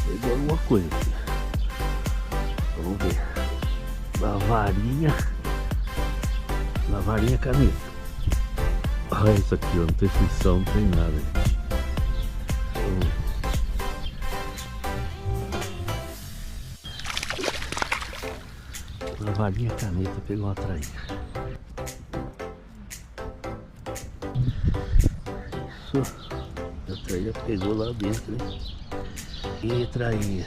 Pegou alguma coisa aqui. Vamos ver. Lavarinha caneta. Olha isso aqui, ó, não tem frição, não tem nada, gente. Lavarinha caneta pegou uma trainha. Isso. A trainha pegou lá dentro, hein? E trainha.